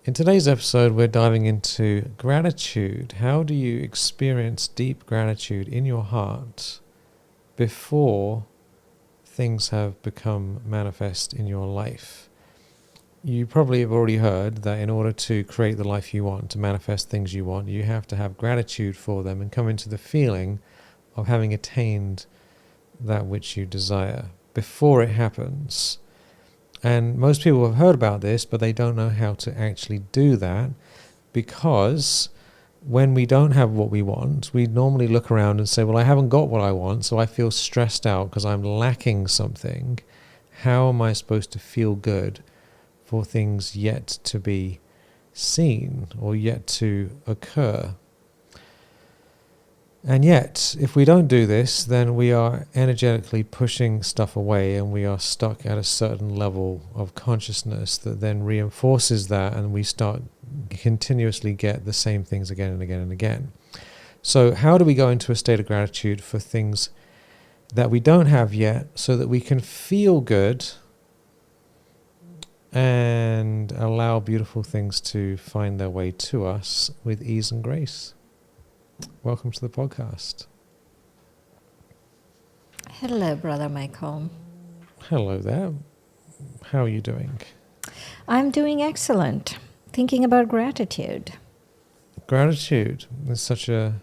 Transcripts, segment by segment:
In today's episode, we're diving into gratitude. How do you experience deep gratitude in your heart before things have become manifest in your life? You probably have already heard that in order to create the life you want, to manifest things you want, you have to have gratitude for them and come into the feeling of having attained that which you desire before it happens. And most people have heard about this, but they don't know how to actually do that, because when we don't have what we want, we normally look around and say, well, I haven't got what I want, so I feel stressed out because I'm lacking something. How am I supposed to feel good for things yet to be seen or yet to occur? And yet, if we don't do this, then we are energetically pushing stuff away, and we are stuck at a certain level of consciousness that then reinforces that, and we start continuously get the same things again and again and again. So how do we go into a state of gratitude for things that we don't have yet, so that we can feel good and allow beautiful things to find their way to us with ease and grace? Welcome to the podcast. Hello, Brother Michael. Hello there. How are you doing? I'm doing excellent. Thinking about gratitude. Gratitude is such a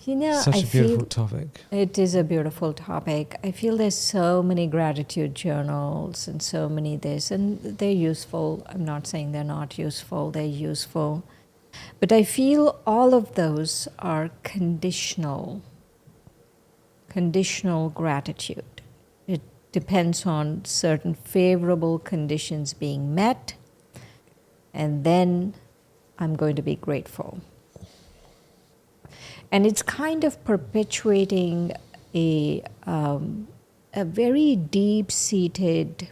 beautiful topic. It is a beautiful topic. I feel there's so many gratitude journals and so many this, and they're useful. I'm not saying they're not useful. They're useful. But I feel all of those are conditional gratitude. It depends on certain favorable conditions being met, and then I'm going to be grateful. And it's kind of perpetuating a very deep-seated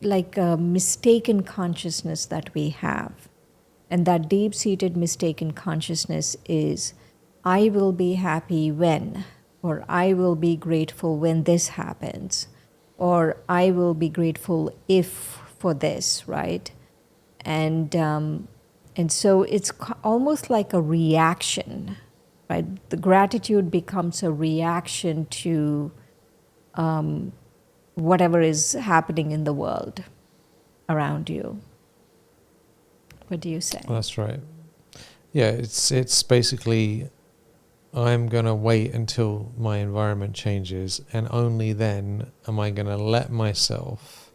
like a mistaken consciousness that we have. And that deep-seated mistaken consciousness is, I will be happy when, or I will be grateful when this happens, or I will be grateful if for this, right? And so it's almost like a reaction, right? The gratitude becomes a reaction to whatever is happening in the world around you. What do you say? Well, that's right. Yeah, it's basically, I'm going to wait until my environment changes, and only then am I going to let myself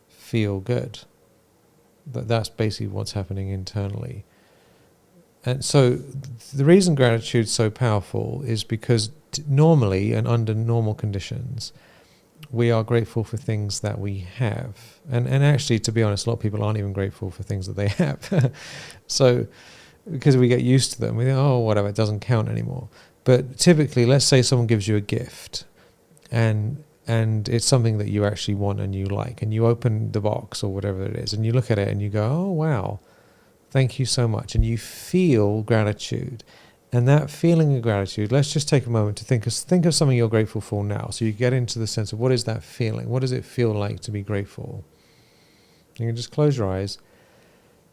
feel good. That's basically what's happening internally. And so the reason gratitude is so powerful is because normally and under normal conditions, we are grateful for things that we have. And actually, to be honest, a lot of people aren't even grateful for things that they have. So, because we get used to them, we think, oh, whatever, it doesn't count anymore. But typically, let's say someone gives you a gift, and it's something that you actually want and you like, and you open the box or whatever it is, and you look at it and you go, oh, wow, thank you so much. And you feel gratitude. And that feeling of gratitude, let's just take a moment to think of something you're grateful for now. So you get into the sense of, what is that feeling? What does it feel like to be grateful? You can just close your eyes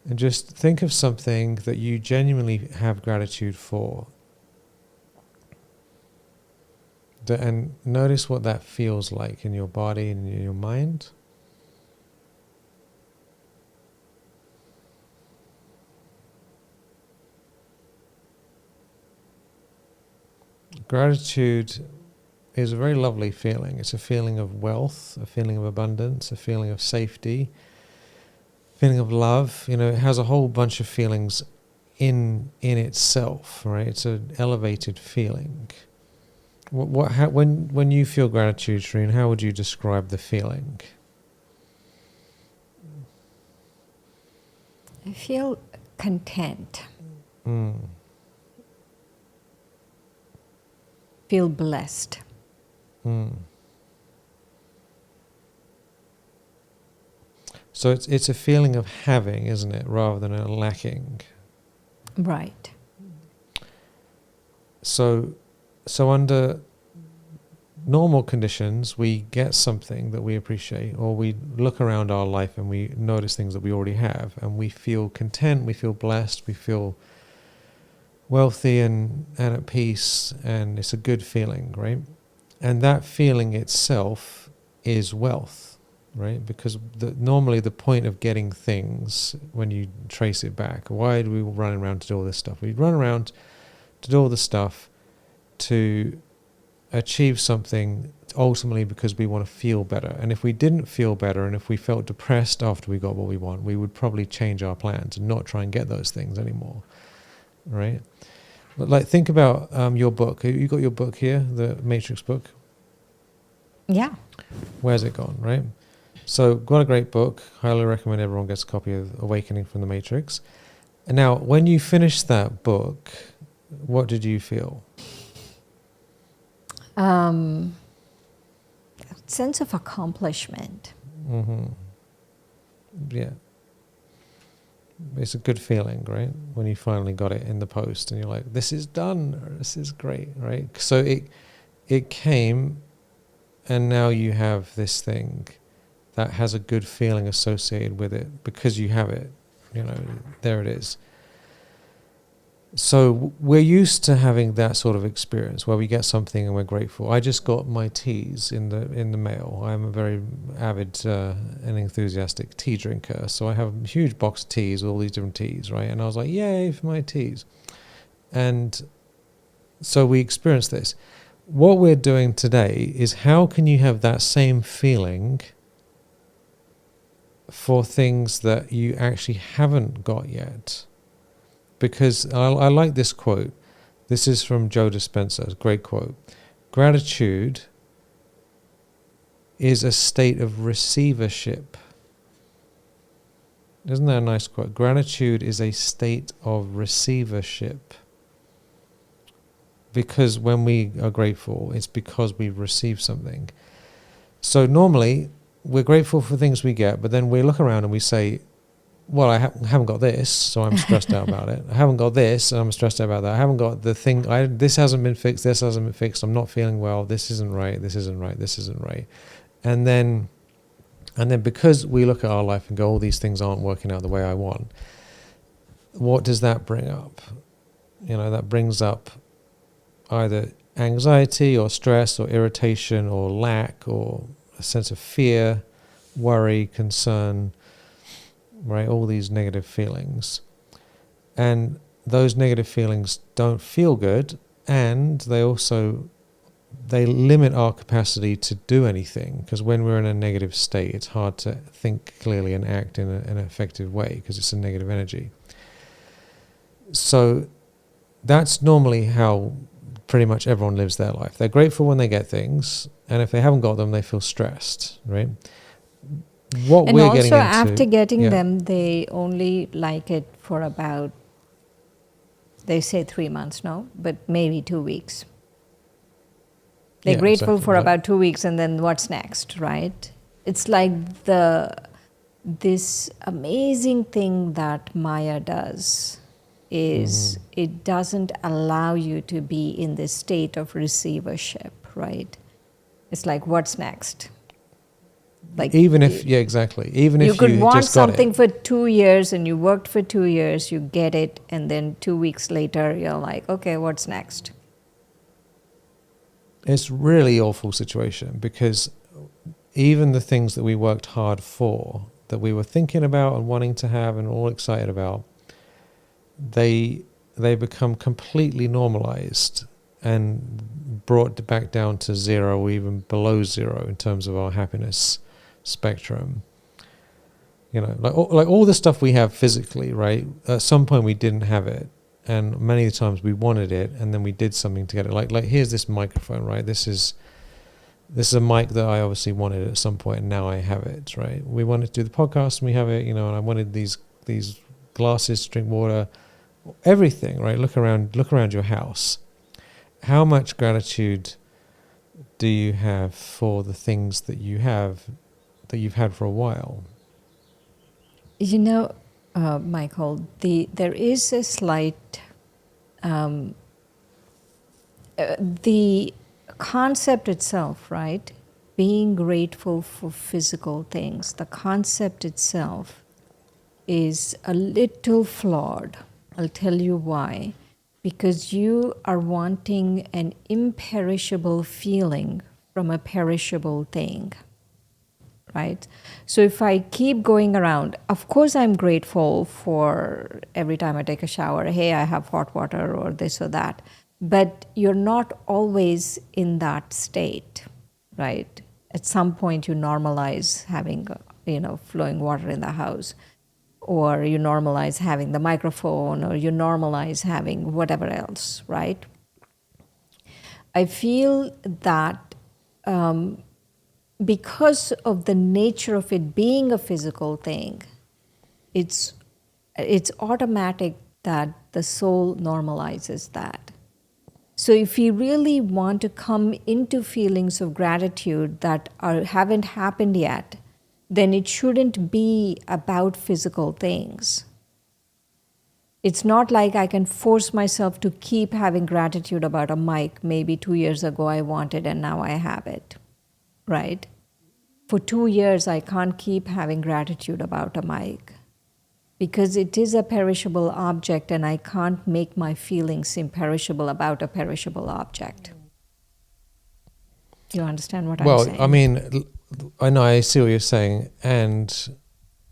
and just think of something that you genuinely have gratitude for. And notice what that feels like in your body and in your mind. Gratitude is a very lovely feeling. It's a feeling of wealth, a feeling of abundance, a feeling of safety, a feeling of love. You know, it has a whole bunch of feelings in itself, right? It's an elevated feeling. When you feel gratitude, Shreen, how would you describe the feeling? I feel content. Feel blessed. So it's a feeling of having, isn't it, rather than a lacking. Right. So under normal conditions, we get something that we appreciate, or we look around our life and we notice things that we already have, and we feel content, we feel blessed, we feel wealthy and at peace, and it's a good feeling, right? And that feeling itself is wealth, right? Because normally the point of getting things, when you trace it back, why do we run around to do all this stuff? We run around to do all this stuff to achieve something, ultimately because we want to feel better. And if we didn't feel better, and if we felt depressed after we got what we want, we would probably change our plans and not try and get those things anymore, right? But like, think about your book. You got your book here, the Matrix book. Yeah. Where's it gone, right? So, got a great book. Highly recommend everyone gets a copy of Awakening from the Matrix. And now, when you finished that book, what did you feel? Sense of accomplishment. Mm-hmm. Yeah. It's a good feeling, right? When you finally got it in the post and you're like, this is done, or this is great, right? So it came, and now you have this thing that has a good feeling associated with it because you have it, there it is. So we're used to having that sort of experience where we get something and we're grateful. I just got my teas in the mail. I'm a very avid and enthusiastic tea drinker, so I have a huge box of teas with all these different teas, right? And I was like, yay for my teas. And so we experienced this. What we're doing today is, how can you have that same feeling for things that you actually haven't got yet? Because I like this quote. This is from Joe Dispenza, great quote. Gratitude is a state of receivership. Isn't that a nice quote? Gratitude is a state of receivership. Because when we are grateful, it's because we've received something. So normally, we're grateful for things we get, but then we look around and we say, well, I haven't got this, so I'm stressed out about it. I haven't got this, and I'm stressed out about that. I haven't got the thing, this hasn't been fixed, this hasn't been fixed, I'm not feeling well, this isn't right, this isn't right, this isn't right. And then because we look at our life and go, all these things aren't working out the way I want, what does that bring up? That brings up either anxiety or stress or irritation or lack or a sense of fear, worry, concern, right? All these negative feelings. And those negative feelings don't feel good, and they limit our capacity to do anything, because when we're in a negative state, it's hard to think clearly and act in an effective way because it's a negative energy. So that's normally how pretty much everyone lives their life. They're grateful when they get things, and if they haven't got them, they feel stressed, right? What and we're also getting into, after getting them, they only like it for about, they say 3 months, no? But maybe 2 weeks. They're grateful exactly, for about 2 weeks, and then what's next, right? It's like this amazing thing that Maya does is it doesn't allow you to be in this state of receivership, right? It's like, what's next? Like, even if exactly, even you if could you want just got something it. for 2 years and you worked for 2 years, you get it, and then 2 weeks later you're like, okay, what's next? It's really awful situation, because even the things that we worked hard for, that we were thinking about and wanting to have and all excited about, they become completely normalized and brought back down to zero, or even below zero in terms of our happiness spectrum. Like all the stuff we have physically, right? At some point we didn't have it, and many of the times we wanted it, and then we did something to get it. Like here's this microphone, right? This is a mic that I obviously wanted at some point, and now I have it, right? We wanted to do the podcast, and we have it, and I wanted these glasses to drink water, everything, right? Look around your house. How much gratitude do you have for the things that you have, that you've had for a while? Michael, there is a slight, the concept itself, right? Being grateful for physical things, the concept itself is a little flawed. I'll tell you why. Because you are wanting an imperishable feeling from a perishable thing, right? So if I keep going around, of course I'm grateful for every time I take a shower, hey, I have hot water or this or that. But you're not always in that state, right? At some point you normalize having, flowing water in the house, or you normalize having the microphone, or you normalize having whatever else, right? I feel that because of the nature of it being a physical thing, it's automatic that the soul normalizes that. So if we really want to come into feelings of gratitude that haven't happened yet, then it shouldn't be about physical things. It's not like I can force myself to keep having gratitude about a mic. Maybe 2 years ago I wanted and now I have it, right? For 2 years I can't keep having gratitude about a mic because it is a perishable object and I can't make my feelings imperishable about a perishable object. You understand what I'm saying? Well, I mean, I know, I see what you're saying, and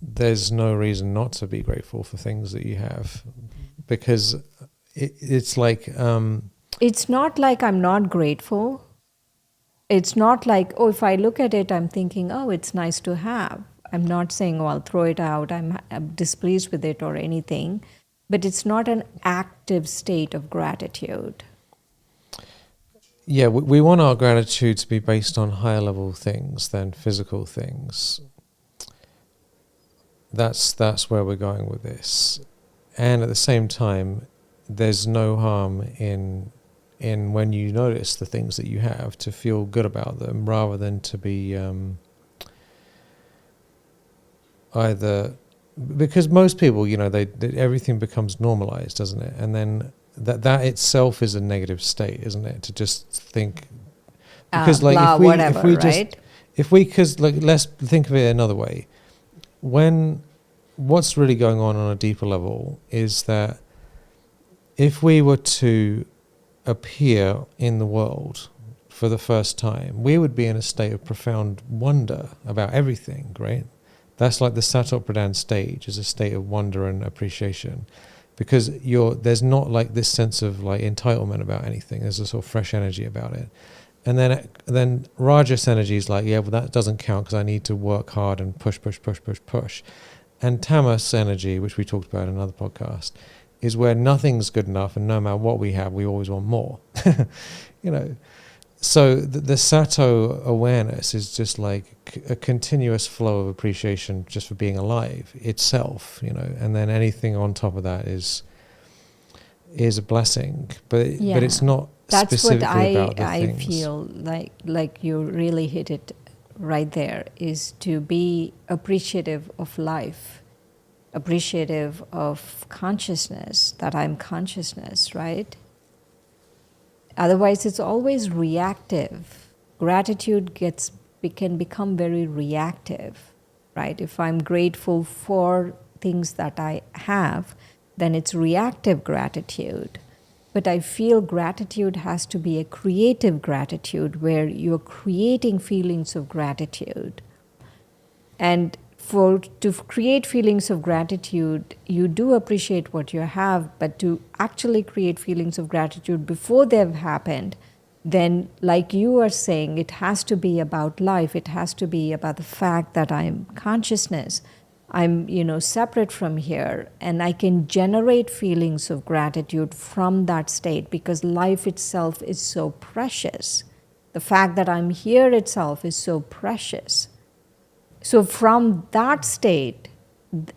there's no reason not to be grateful for things that you have, because it's like... it's not like I'm not grateful. It's not like, oh, if I look at it, I'm thinking, oh, it's nice to have. I'm not saying, oh, I'll throw it out, I'm displeased with it or anything, but it's not an active state of gratitude. Yeah, we want our gratitude to be based on higher level things than physical things. That's where we're going with this. And at the same time, there's no harm in when you notice the things that you have to feel good about them, rather than to be either, because most people, they everything becomes normalized, doesn't it? And then that itself is a negative state, isn't it? To just think, because Blah, whatever, right? Let's think of it another way. What's really going on a deeper level is that if we were to appear in the world for the first time, we would be in a state of profound wonder about everything, right? That's like the Satok Pradhan stage, is a state of wonder and appreciation, because there's not like this sense of like entitlement about anything. There's a sort of fresh energy about it. And then Rajas energy is like, yeah, well, that doesn't count because I need to work hard and push. And Tamas energy, which we talked about in another podcast, is where nothing's good enough, and no matter what we have, we always want more. So the Sato awareness is just like a continuous flow of appreciation just for being alive itself, and then anything on top of that is a blessing, but it's not. That's what I feel like you really hit it right there, is to be appreciative of life, appreciative of consciousness, that I'm consciousness, right? Otherwise, it's always reactive. Gratitude can become very reactive, right? If I'm grateful for things that I have, then it's reactive gratitude. But I feel gratitude has to be a creative gratitude, where you're creating feelings of gratitude. And to create feelings of gratitude, you do appreciate what you have, but to actually create feelings of gratitude before they've happened, then like you are saying, it has to be about life. It has to be about the fact that I'm consciousness. I'm, separate from here, and I can generate feelings of gratitude from that state, because life itself is so precious. The fact that I'm here itself is so precious. So from that state,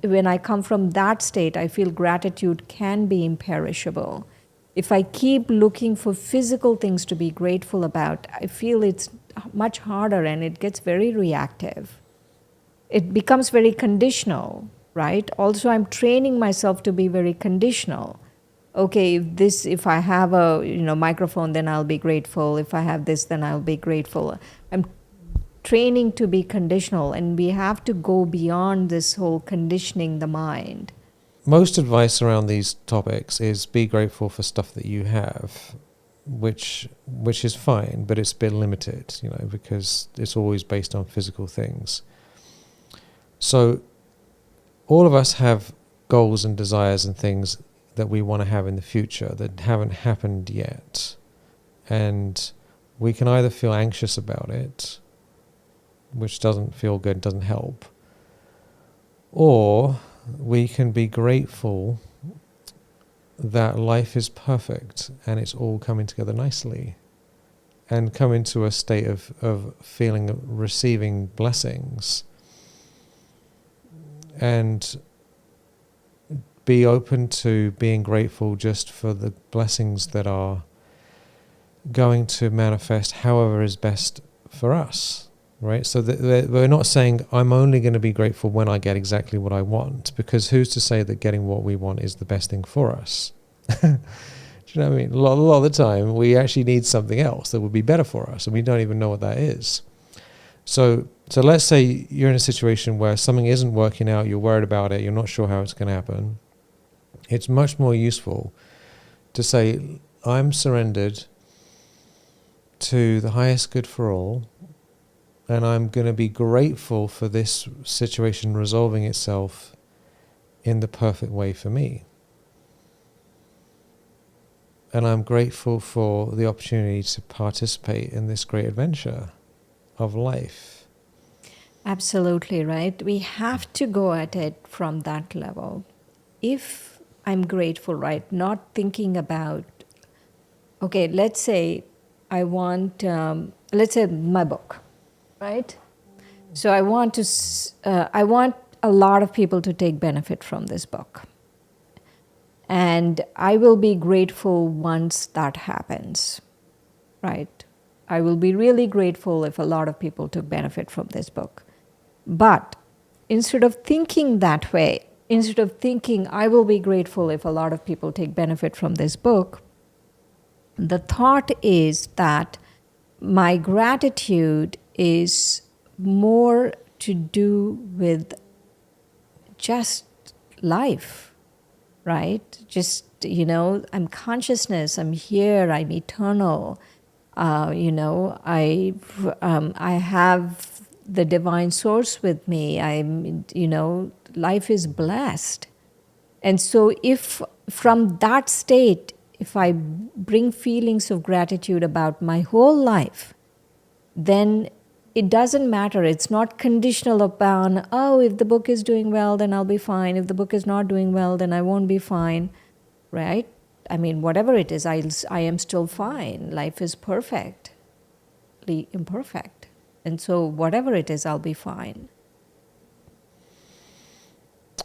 when I come from that state, I feel gratitude can be imperishable. If I keep looking for physical things to be grateful about, I feel it's much harder, and it gets very reactive. It becomes very conditional, right? Also, I'm training myself to be very conditional. okay, if I have a microphone, then I'll be grateful. If I have this, then I'll be grateful. I'm training to be conditional, and we have to go beyond this whole conditioning the mind. Most advice around these topics is be grateful for stuff that you have, which is fine, but it's a bit limited, because it's always based on physical things. So all of us have goals and desires and things that we want to have in the future that haven't happened yet. And we can either feel anxious about it, which doesn't feel good, doesn't help, or we can be grateful that life is perfect and it's all coming together nicely, and come into a state of feeling, receiving blessings, and be open to being grateful just for the blessings that are going to manifest however is best for us. Right, so we're not saying I'm only going to be grateful when I get exactly what I want, because who's to say that getting what we want is the best thing for us? Do you know what I mean? A lot of the time, we actually need something else that would be better for us, and we don't even know what that is. So let's say you're in a situation where something isn't working out, you're worried about it, you're not sure how it's going to happen. It's much more useful to say, I'm surrendered to the highest good for all, and I'm going to be grateful for this situation resolving itself in the perfect way for me. And I'm grateful for the opportunity to participate in this great adventure of life. Absolutely right. We have to go at it from that level. If I'm grateful, right, not thinking about, okay, let's say I want, let's say my book. Right? So I want a lot of people to take benefit from this book. And I will be grateful once that happens, right? I will be really grateful if a lot of people took benefit from this book. But instead of thinking that way, instead of thinking I will be grateful if a lot of people take benefit from this book, the thought is that my gratitude is more to do with just life, right? Just, I'm consciousness, I'm here, I'm eternal. I have the divine source with me. Life is blessed. And so if from that state, if I bring feelings of gratitude about my whole life, then it doesn't matter. It's not conditional upon, if the book is doing well, then I'll be fine. If the book is not doing well, then I won't be fine, right? I mean, whatever it is, I am still fine. Life is perfectly imperfect. And so whatever it is, I'll be fine.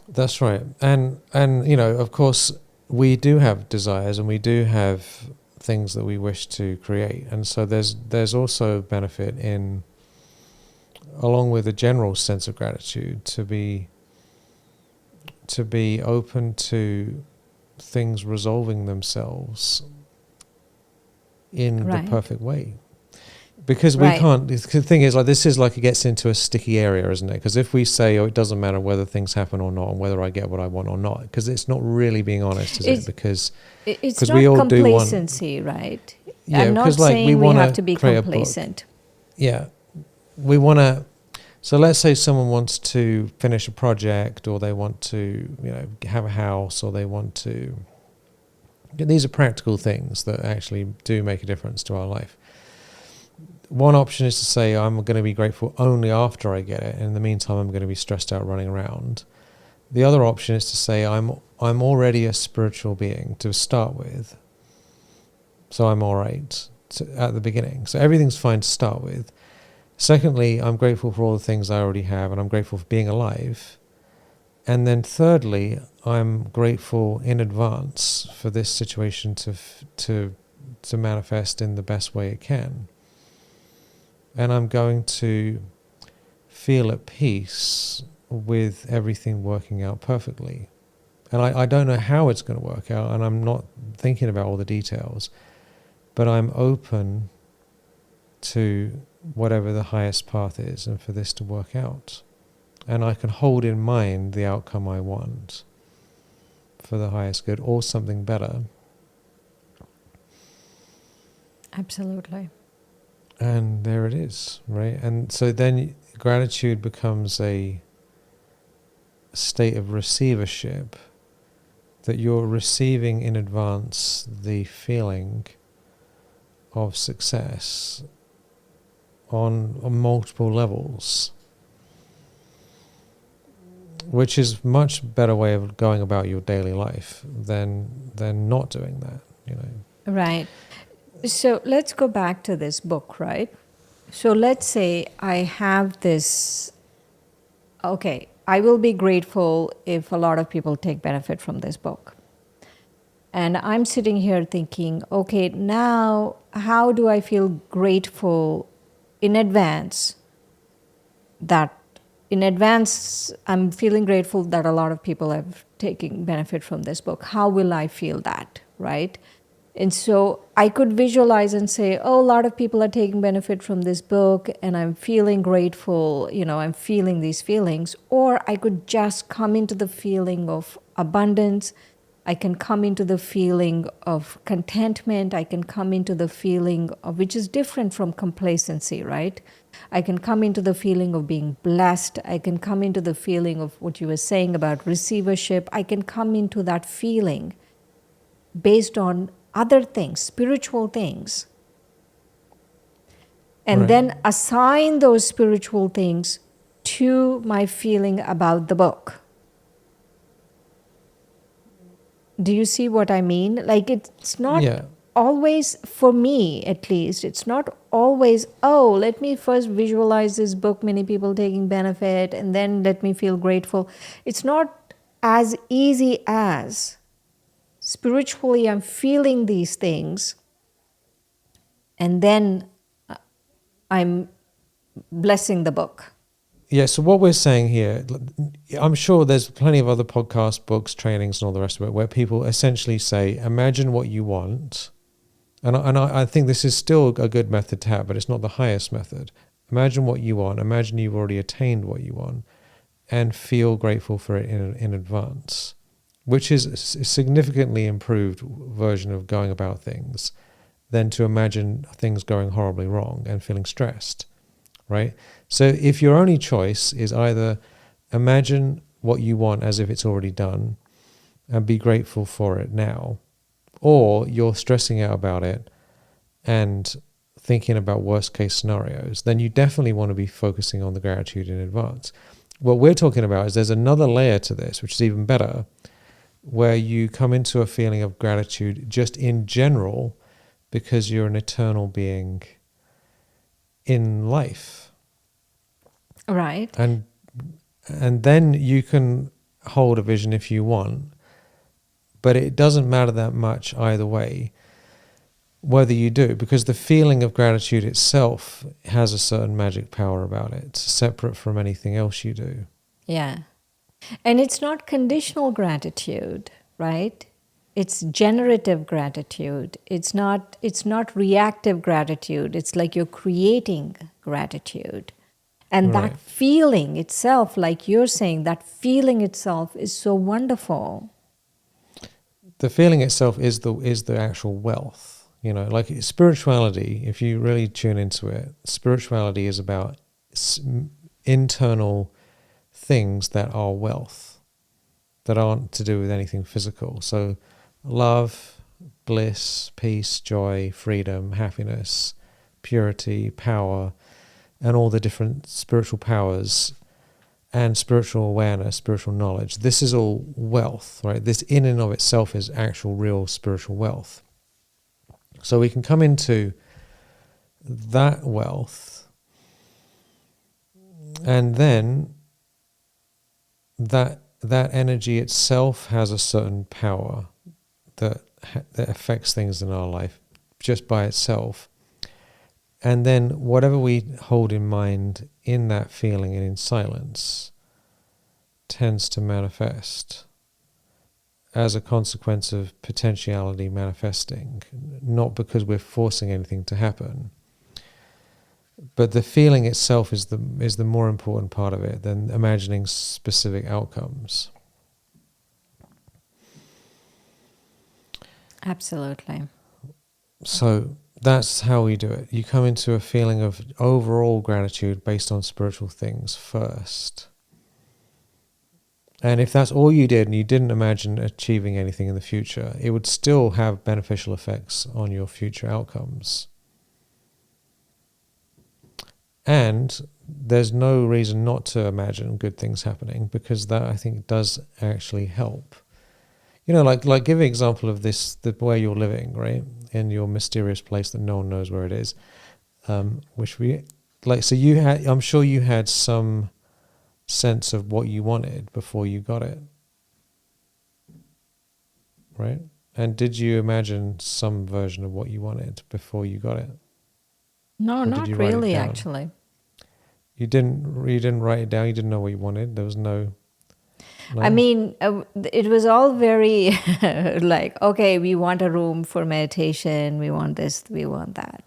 That's right. And of course, we do have desires and we do have things that we wish to create. And so there's also benefit in, along with a general sense of gratitude, to be open to things resolving themselves in the perfect way. Because we can't, the thing is, like, this is like, it gets into a sticky area, isn't it? Because if we say, it doesn't matter whether things happen or not, and whether I get what I want or not, because it's not really being honest, is it? Because it's not we all complacency, right? Yeah, I'm not saying we have to be complacent. Yeah, we want to. So let's say someone wants to finish a project, or they want to, have a house, or they want to. These are practical things that actually do make a difference to our life. One option is to say, I'm going to be grateful only after I get it, and in the meantime I'm going to be stressed out running around. The other option is to say, I'm already a spiritual being to start with, so I'm all right at the beginning. So everything's fine to start with. Secondly, I'm grateful for all the things I already have, and I'm grateful for being alive. And then thirdly, I'm grateful in advance for this situation to manifest in the best way it can. And I'm going to feel at peace with everything working out perfectly. And I don't know how it's going to work out, and I'm not thinking about all the details, but I'm open to whatever the highest path is and for this to work out. And I can hold in mind the outcome I want for the highest good or something better. Absolutely. And there it is, right? And so then gratitude becomes a state of receivership, that you're receiving in advance the feeling of success on multiple levels, which is much better way of going about your daily life than not doing that, you know. Right. So let's go back to this book, right? So let's say I have this, okay, I will be grateful if a lot of people take benefit from this book. And I'm sitting here thinking, okay, now how do I feel grateful in advance I'm feeling grateful that a lot of people have taken benefit from this book. How will I feel that, right? And so I could visualize and say, oh, a lot of people are taking benefit from this book and I'm feeling grateful, I'm feeling these feelings. Or I could just come into the feeling of abundance. I can come into the feeling of contentment. I can come into the feeling of, which is different from complacency, right? I can come into the feeling of being blessed. I can come into the feeling of what you were saying about receivership. I can come into that feeling based on other things, spiritual things. And Right. then assign those spiritual things to my feeling about the book. Do you see what I mean? Like, it's not always, for me at least, it's not always, oh, let me first visualize this book, many people taking benefit, and then let me feel grateful. It's not as easy as spiritually I'm feeling these things, and then I'm blessing the book. Yeah, so what we're saying here, I'm sure there's plenty of other podcasts, books, trainings, and all the rest of it, where people essentially say, imagine what you want. And I think this is still a good method to have, but it's not the highest method. Imagine what you want. Imagine you've already attained what you want and feel grateful for it in advance, which is a significantly improved version of going about things than to imagine things going horribly wrong and feeling stressed. Right? So if your only choice is either imagine what you want as if it's already done and be grateful for it now, or you're stressing out about it and thinking about worst case scenarios, then you definitely want to be focusing on the gratitude in advance. What we're talking about is there's another layer to this, which is even better, where you come into a feeling of gratitude just in general because you're an eternal being in life. Right. And then you can hold a vision if you want, but it doesn't matter that much either way whether you do, because the feeling of gratitude itself has a certain magic power about it. It's separate from anything else you do. Yeah. And it's not conditional gratitude, right? It's generative gratitude. It's not reactive gratitude. It's like you're creating gratitude. And Right. that feeling itself, like you're saying, that feeling itself is so wonderful. The feeling itself is the actual wealth. Like spirituality, if you really tune into it, spirituality is about internal things that are wealth, that aren't to do with anything physical. So love, bliss, peace, joy, freedom, happiness, purity, power, and all the different spiritual powers and spiritual awareness, spiritual knowledge. This is all wealth, right? This in and of itself is actual real spiritual wealth. So we can come into that wealth, and then that energy itself has a certain power that affects things in our life just by itself. And then whatever we hold in mind in that feeling and in silence tends to manifest as a consequence of potentiality manifesting, not because we're forcing anything to happen. But the feeling itself is the more important part of it than imagining specific outcomes. Absolutely. So that's how we do it. You come into a feeling of overall gratitude based on spiritual things first. And if that's all you did and you didn't imagine achieving anything in the future, it would still have beneficial effects on your future outcomes. And there's no reason not to imagine good things happening, because that, I think, does actually help. You know, like give an example of this, where you're living, right? In your mysterious place that no one knows where it is. So you had, I'm sure you had some sense of what you wanted before you got it, right? And did you imagine some version of what you wanted before you got it? No, Or did not you write it really, down? actually. You didn't write it down. You didn't know what you wanted. There was no. I mean, it was all very like, okay, we want a room for meditation, we want this, we want that.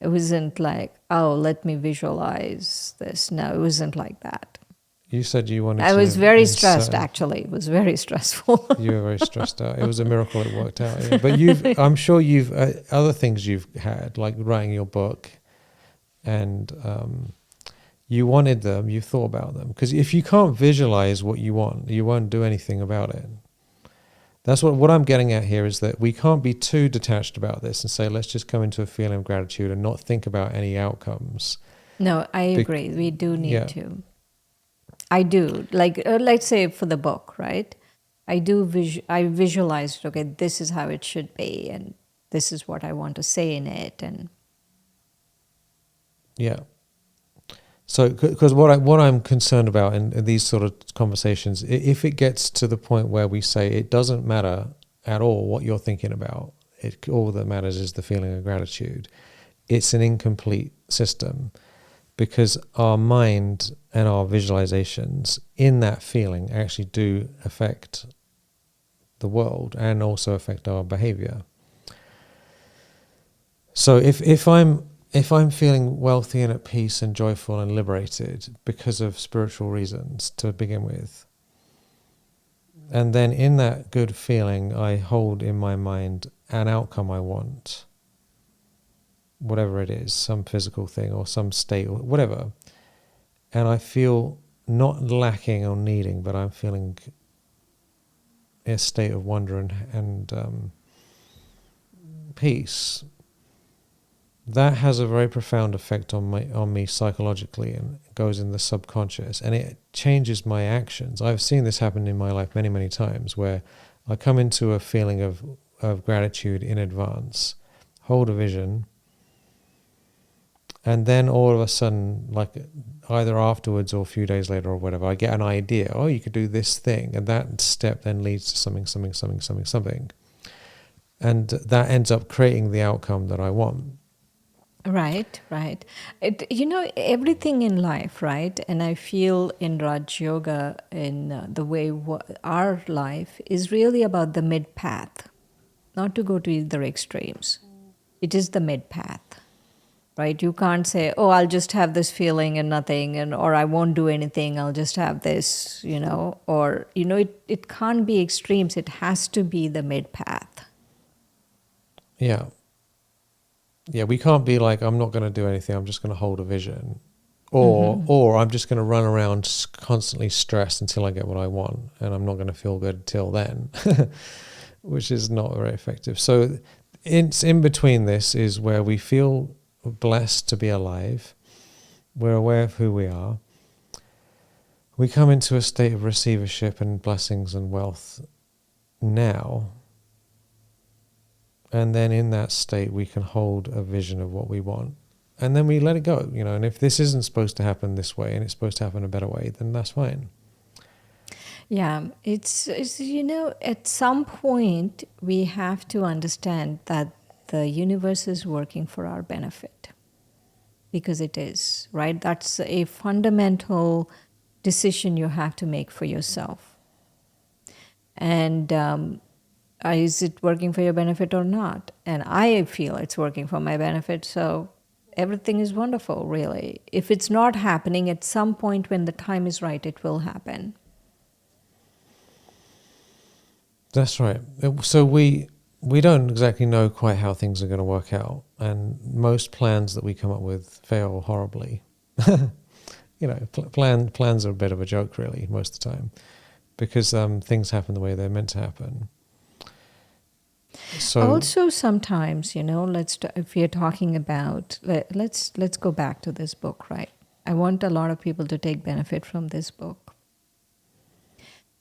It wasn't like, oh, let me visualize this. No, it wasn't like that. You said you wanted I to was live very in stressed, certain- actually. It was very stressful. You were very stressed out. It was a miracle it worked out. Yeah. But I'm sure you've other things you've had, like writing your book, and you wanted them, you thought about them. Because if you can't visualize what you want, you won't do anything about it. That's what I'm getting at here, is that we can't be too detached about this and say, let's just come into a feeling of gratitude and not think about any outcomes. No, I agree. We do need yeah. to. I do. Like, let's say for the book, right? I visualized, okay, this is how it should be, and this is what I want to say in it, and yeah. So, because what I'm concerned about in these sort of conversations, if it gets to the point where we say it doesn't matter at all what you're thinking about, all that matters is the feeling of gratitude, it's an incomplete system, because our mind and our visualizations in that feeling actually do affect the world and also affect our behavior. So if I'm feeling wealthy and at peace and joyful and liberated because of spiritual reasons to begin with, and then in that good feeling I hold in my mind an outcome I want, whatever it is, some physical thing or some state or whatever, and I feel not lacking or needing, but I'm feeling a state of wonder and peace, that has a very profound effect on me psychologically, and goes in the subconscious, and it changes my actions. I've seen this happen in my life many, many times, where I come into a feeling of gratitude in advance, hold a vision, and then all of a sudden, like either afterwards or a few days later or whatever, I get an idea, oh, you could do this thing, and that step then leads to something. And that ends up creating the outcome that I want. Right. Everything in life, right? And I feel in Raj Yoga, in the way our life is really about the mid path, not to go to either extremes. It is the mid path, right? You can't say, oh, I'll just have this feeling and nothing, or I won't do anything, I'll just have this, it can't be extremes. It has to be the mid path. Yeah. Yeah, we can't be like, I'm not going to do anything, I'm just going to hold a vision. Or I'm just going to run around constantly stressed until I get what I want, and I'm not going to feel good till then, which is not very effective. So it's in between. This is where we feel blessed to be alive. We're aware of who we are. We come into a state of receivership and blessings and wealth now. And then in that state, we can hold a vision of what we want. And then we let it go, and if this isn't supposed to happen this way and it's supposed to happen a better way, then that's fine. Yeah, it's at some point we have to understand that the universe is working for our benefit, because it is, right? That's a fundamental decision you have to make for yourself. And is it working for your benefit or not? And I feel it's working for my benefit, so everything is wonderful, really. If it's not happening, at some point when the time is right, it will happen. That's right. So we don't exactly know quite how things are going to work out, and most plans that we come up with fail horribly. Plans are a bit of a joke, really, most of the time, because things happen the way they're meant to happen. So Also, sometimes, if we are talking about, let's go back to this book, right? I want a lot of people to take benefit from this book.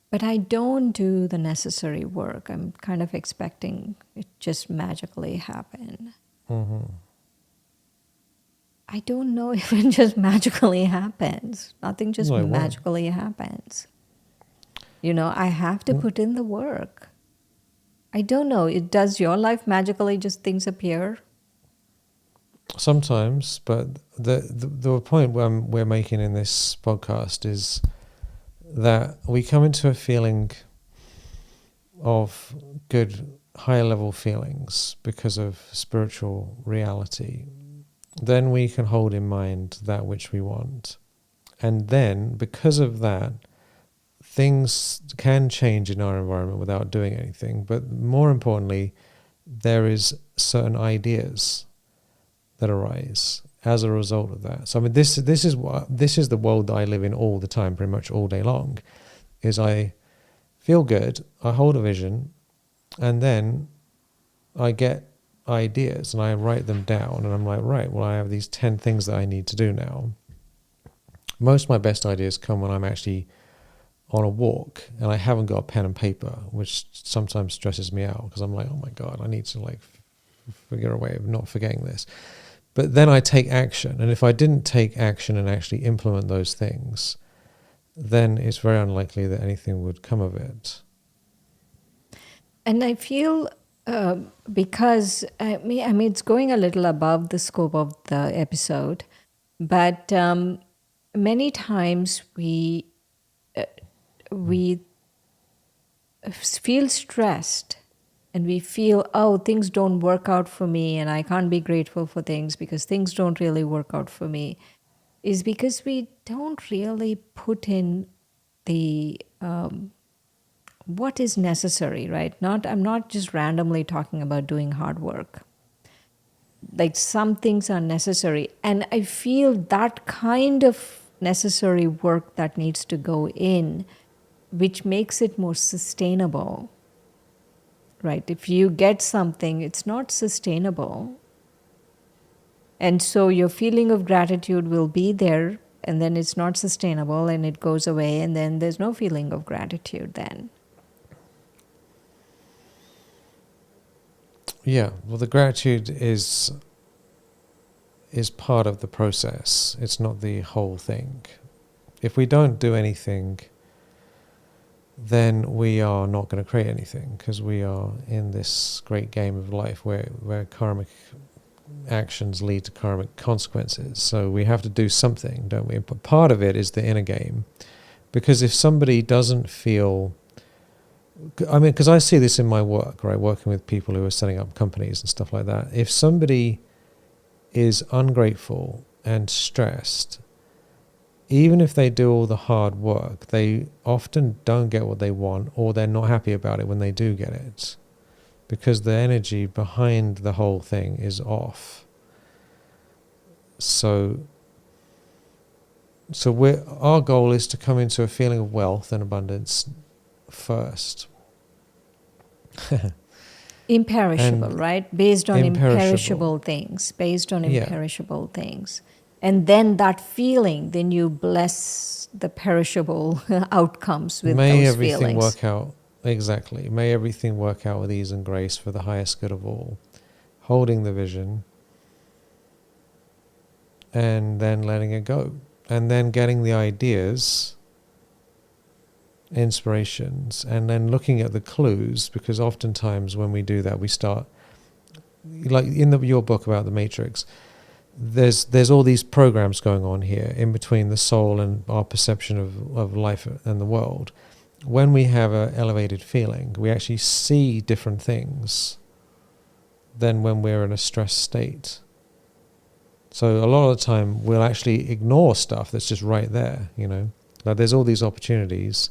But I don't do the necessary work. I'm kind of expecting it just magically happen. Mm-hmm. I don't know if it just magically happens. Nothing just magically happens. I have to put in the work. I don't know. Does your life magically just things appear? Sometimes, but the point we're making in this podcast is that we come into a feeling of good higher level feelings because of spiritual reality. Then we can hold in mind that which we want. And then, because of that, things can change in our environment without doing anything. But more importantly, there is certain ideas that arise as a result of that. So I mean, this is the world that I live in all the time, pretty much all day long. Is I feel good, I hold a vision, and then I get ideas and I write them down, and I'm like, right, well, I have these 10 things that I need to do now. Most of my best ideas come when I'm actually on a walk and I haven't got a pen and paper, which sometimes stresses me out because I'm like, oh my God, I need to figure a way of not forgetting this. But then I take action, and if I didn't take action and actually implement those things, then it's very unlikely that anything would come of it. And I feel because I mean it's going a little above the scope of the episode, but many times we feel stressed and we feel, oh, things don't work out for me and I can't be grateful for things because things don't really work out for me, is because we don't really put in the what is necessary, right? I'm not just randomly talking about doing hard work. Like, some things are necessary, and I feel that kind of necessary work that needs to go in, which makes it more sustainable, right? If you get something, it's not sustainable. And so your feeling of gratitude will be there, and then it's not sustainable and it goes away, and then there's no feeling of gratitude then. Yeah, well, the gratitude is part of the process. It's not the whole thing. If we don't do anything, then we are not going to create anything, because we are in this great game of life where karmic actions lead to karmic consequences. So we have to do something, don't we? But part of it is the inner game, because if somebody doesn't feel, I mean, because I see this in my work, right, working with people who are setting up companies and stuff like that. If somebody is ungrateful and stressed, even if they do all the hard work, they often don't get what they want, or they're not happy about it when they do get it, because the energy behind the whole thing is off. So our goal is to come into a feeling of wealth and abundance first. Imperishable, right? Based on imperishable things. And then that feeling, then you bless the perishable outcomes with May those everything feelings. work out. Exactly. May everything work out with ease and grace for the highest good of all. Holding the vision and then letting it go. And then getting the ideas, inspirations, and then looking at the clues, because oftentimes when we do that, we start, like in your book about the Matrix, there's all these programs going on here in between the soul and our perception of life and the world, when we have an elevated feeling, we actually see different things than when we're in a stressed state. So a lot of the time we'll actually ignore stuff that's just right there, Like there's all these opportunities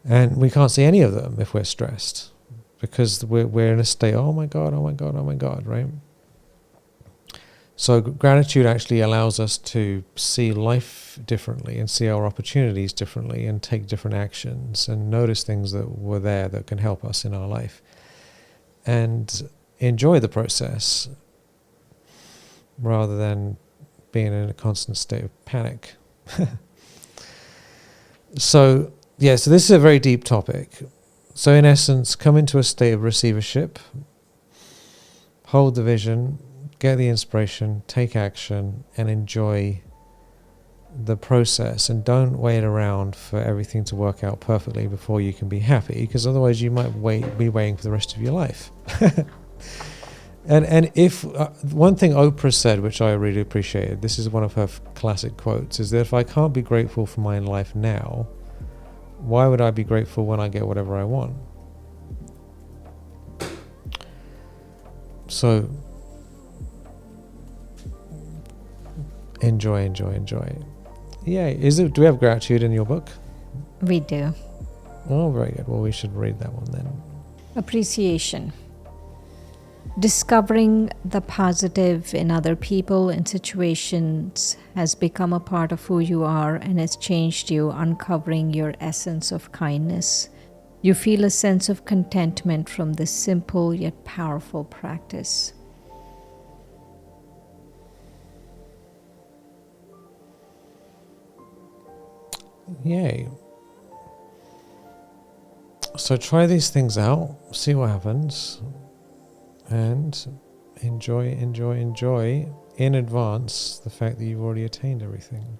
and we can't see any of them if we're stressed because we're in a state, oh my God, right? So gratitude actually allows us to see life differently and see our opportunities differently and take different actions and notice things that were there that can help us in our life and enjoy the process rather than being in a constant state of panic. So this is a very deep topic. So in essence, come into a state of receivership, hold the vision, get the inspiration, take action, and enjoy the process. And don't wait around for everything to work out perfectly before you can be happy, because otherwise you might be waiting for the rest of your life. And if one thing Oprah said, which I really appreciated, this is one of her classic quotes, is that if I can't be grateful for my life now, why would I be grateful when I get whatever I want? So enjoy. Yeah, do we have gratitude in your book? We do. Oh, very good. Well, we should read that one then. Appreciation. Discovering the positive in other people and situations has become a part of who you are and has changed you, uncovering your essence of kindness. You feel a sense of contentment from this simple yet powerful practice. Yay. So try these things out, see what happens, and enjoy in advance the fact that you've already attained everything.